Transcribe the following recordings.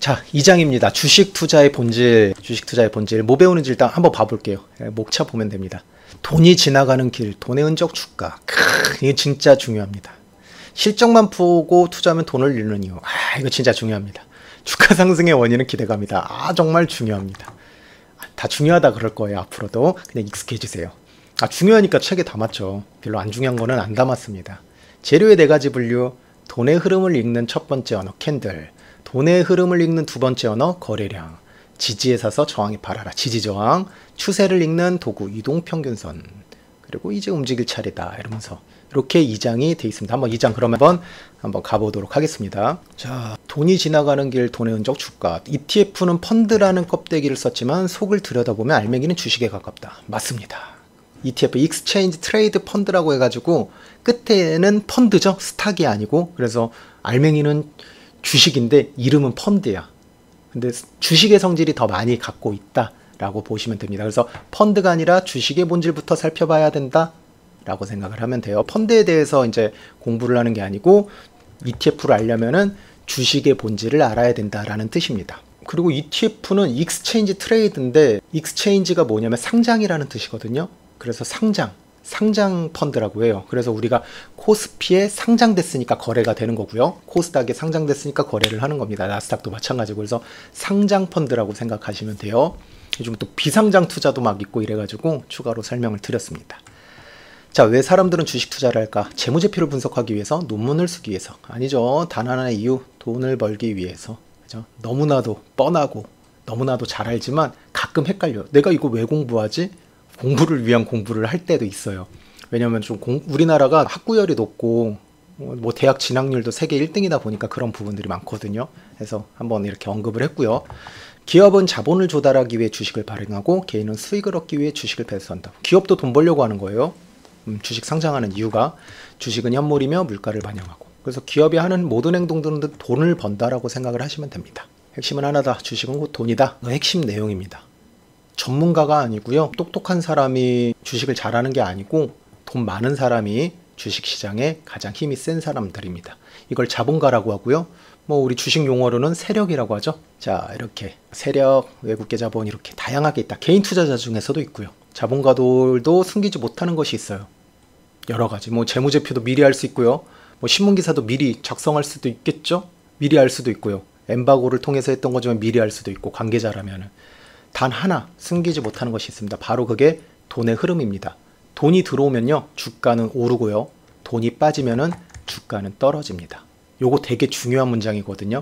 자, 2장입니다. 주식 투자의 본질, 뭐 배우는지 일단 한번 봐볼게요. 목차 보면 됩니다. 돈이 지나가는 길, 돈의 흔적 주가. 이게 진짜 중요합니다. 실적만 보고 투자하면 돈을 잃는 이유. 이거 진짜 중요합니다. 주가 상승의 원인은 기대감이다. 정말 중요합니다. 다 중요하다 그럴 거예요. 앞으로도 그냥 익숙해지세요. 중요하니까 책에 담았죠. 별로 안 중요한 거는 안 담았습니다. 재료의 4가지 분류, 돈의 흐름을 읽는 첫 번째 언어 캔들, 돈의 흐름을 읽는 두 번째 언어 거래량, 지지에 사서 저항에 팔아라, 지지저항, 추세를 읽는 도구 이동평균선, 그리고 이제 움직일 차례다 이러면서 이렇게 2장이 되어 있습니다. 한번 2장 그러면 한번 가보도록 하겠습니다. 자, 돈이 지나가는 길, 돈의 흔적 주가. ETF는 펀드라는 껍데기를 썼지만 속을 들여다보면 알맹이는 주식에 가깝다. 맞습니다. ETF, 익스체인지 트레이드 펀드라고 해가지고 끝에는 펀드죠. 스탁이 아니고. 그래서 알맹이는 주식인데 이름은 펀드야. 근데 주식의 성질이 더 많이 갖고 있다라고 보시면 됩니다. 그래서 펀드가 아니라 주식의 본질부터 살펴봐야 된다 라고 생각을 하면 돼요. 펀드에 대해서 이제 공부를 하는 게 아니고 ETF를 알려면은 주식의 본질을 알아야 된다라는 뜻입니다. 그리고 ETF는 익스체인지 트레이드인데 익스체인지가 뭐냐면 상장이라는 뜻이거든요. 그래서 상장 펀드라고 해요. 그래서 우리가 코스피에 상장됐으니까 거래가 되는 거고요. 코스닥에 상장됐으니까 거래를 하는 겁니다. 나스닥도 마찬가지고. 그래서 상장 펀드라고 생각하시면 돼요. 요즘 또 비상장 투자도 막 있고 이래가지고 추가로 설명을 드렸습니다. 자, 왜 사람들은 주식 투자를 할까? 재무제표를 분석하기 위해서? 논문을 쓰기 위해서? 아니죠. 단 하나의 이유, 돈을 벌기 위해서. 그죠? 너무나도 뻔하고 너무나도 잘 알지만 가끔 헷갈려요. 내가 이거 왜 공부하지? 공부를 위한 공부를 할 때도 있어요. 왜냐면 좀 우리나라가 학구열이 높고 뭐 대학 진학률도 세계 1등이다 보니까 그런 부분들이 많거든요. 그래서 한번 이렇게 언급을 했고요. 기업은 자본을 조달하기 위해 주식을 발행하고 개인은 수익을 얻기 위해 주식을 배수한다. 기업도 돈 벌려고 하는 거예요. 주식 상장하는 이유가 주식은 현물이며 물가를 반영하고, 그래서 기업이 하는 모든 행동들은 돈을 번다라고 생각을 하시면 됩니다. 핵심은 하나다. 주식은 곧 돈이다. 핵심 내용입니다. 전문가가 아니고요. 똑똑한 사람이 주식을 잘하는 게 아니고 돈 많은 사람이 주식시장에 가장 힘이 센 사람들입니다. 이걸 자본가라고 하고요. 뭐 우리 주식 용어로는 세력이라고 하죠. 자, 이렇게 세력, 외국계 자본 이렇게 다양하게 있다. 개인 투자자 중에서도 있고요. 자본가들도 숨기지 못하는 것이 있어요. 여러 가지. 뭐 재무제표도 미리 할 수 있고요. 뭐 신문기사도 미리 작성할 수도 있겠죠. 미리 할 수도 있고요. 엠바고를 통해서 했던 거지만 미리 할 수도 있고, 관계자라면은. 단 하나 숨기지 못하는 것이 있습니다. 바로 그게 돈의 흐름입니다. 돈이 들어오면요, 주가는 오르고요. 돈이 빠지면은 주가는 떨어집니다. 요거 되게 중요한 문장이거든요.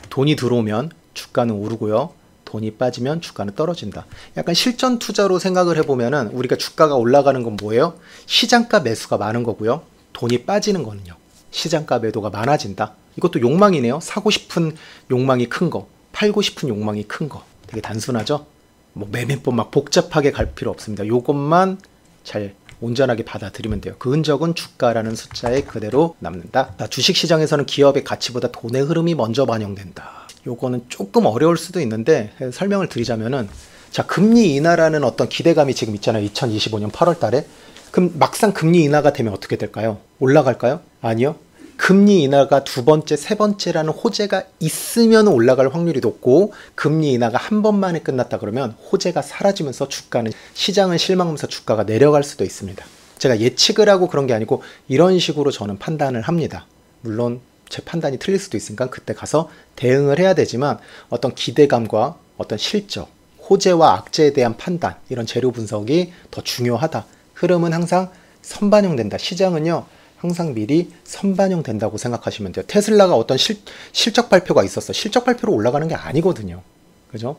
돈이 들어오면 주가는 오르고요. 돈이 빠지면 주가는 떨어진다. 약간 실전 투자로 생각을 해보면은 우리가 주가가 올라가는 건 뭐예요? 시장가 매수가 많은 거고요. 돈이 빠지는 거는요, 시장가 매도가 많아진다. 이것도 욕망이네요. 사고 싶은 욕망이 큰 거, 팔고 싶은 욕망이 큰 거. 되게 단순하죠? 뭐 매매법 막 복잡하게 갈 필요 없습니다. 요것만 잘 온전하게 받아들이면 돼요. 그 흔적은 주가라는 숫자에 그대로 남는다. 주식시장에서는 기업의 가치보다 돈의 흐름이 먼저 반영된다. 요거는 조금 어려울 수도 있는데 설명을 드리자면은, 자, 금리 인하라는 어떤 기대감이 지금 있잖아요. 2025년 8월 달에. 그럼 막상 금리 인하가 되면 어떻게 될까요? 올라갈까요? 아니요. 금리 인하가 두 번째, 세 번째라는 호재가 있으면 올라갈 확률이 높고, 금리 인하가 한 번만에 끝났다 그러면 호재가 사라지면서 주가는, 시장은 실망하면서 주가가 내려갈 수도 있습니다. 제가 예측을 하고 그런 게 아니고 이런 식으로 저는 판단을 합니다. 물론 제 판단이 틀릴 수도 있으니까 그때 가서 대응을 해야 되지만, 어떤 기대감과 어떤 실적, 호재와 악재에 대한 판단, 이런 재료 분석이 더 중요하다. 흐름은 항상 선반영된다. 시장은요, 항상 미리 선반영된다고 생각하시면 돼요. 테슬라가 어떤 실적 발표가 있었어. 실적 발표로 올라가는 게 아니거든요. 그죠?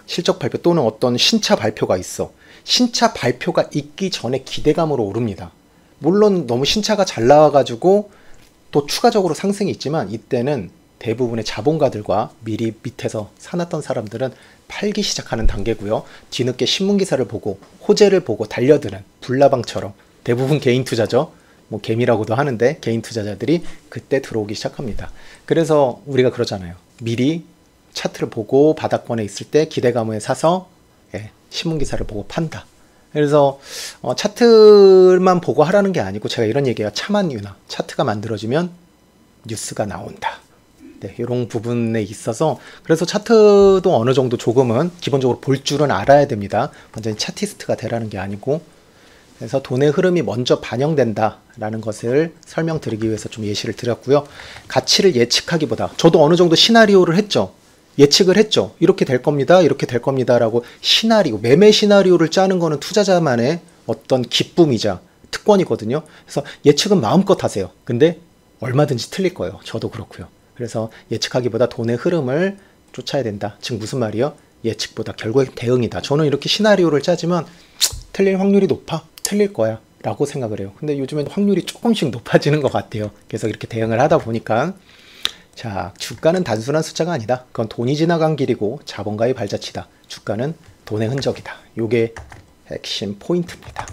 실적 발표 또는 어떤 신차 발표가 있어. 신차 발표가 있기 전에 기대감으로 오릅니다. 물론 너무 신차가 잘 나와가지고 또 추가적으로 상승이 있지만, 이때는 대부분의 자본가들과 미리 밑에서 사놨던 사람들은 팔기 시작하는 단계고요. 뒤늦게 신문기사를 보고 호재를 보고 달려드는 불나방처럼, 대부분 개인 투자죠. 뭐 개미라고도 하는데 개인 투자자들이 그때 들어오기 시작합니다. 그래서 우리가 그러잖아요. 미리 차트를 보고 바닥권에 있을 때 기대감에 사서 신문기사를 보고 판다. 그래서 차트만 보고 하라는 게 아니고, 제가 이런 얘기가 차만 유나, 차트가 만들어지면 뉴스가 나온다. 네, 이런 부분에 있어서 그래서 차트도 어느 정도 조금은 기본적으로 볼 줄은 알아야 됩니다. 완전히 차티스트가 되라는 게 아니고. 그래서 돈의 흐름이 먼저 반영된다라는 것을 설명드리기 위해서 좀 예시를 드렸고요. 가치를 예측하기보다 저도 어느 정도 시나리오를 했죠. 예측을 했죠. 이렇게 될 겁니다. 이렇게 될 겁니다라고 시나리오, 매매 시나리오를 짜는 거는 투자자만의 어떤 기쁨이자 특권이거든요. 그래서 예측은 마음껏 하세요. 근데 얼마든지 틀릴 거예요. 저도 그렇고요. 그래서 예측하기보다 돈의 흐름을 쫓아야 된다. 즉 무슨 말이요? 예측보다 결국에 대응이다. 저는 이렇게 시나리오를 짜지만 틀릴 확률이 높아. 틀릴 거야 라고 생각을 해요. 근데 요즘엔 확률이 조금씩 높아지는 것 같아요. 그래서 이렇게 대응을 하다 보니까 자, 주가는 단순한 숫자가 아니다. 그건 돈이 지나간 길이고 자본가의 발자취다. 주가는 돈의 흔적이다. 요게 핵심 포인트입니다.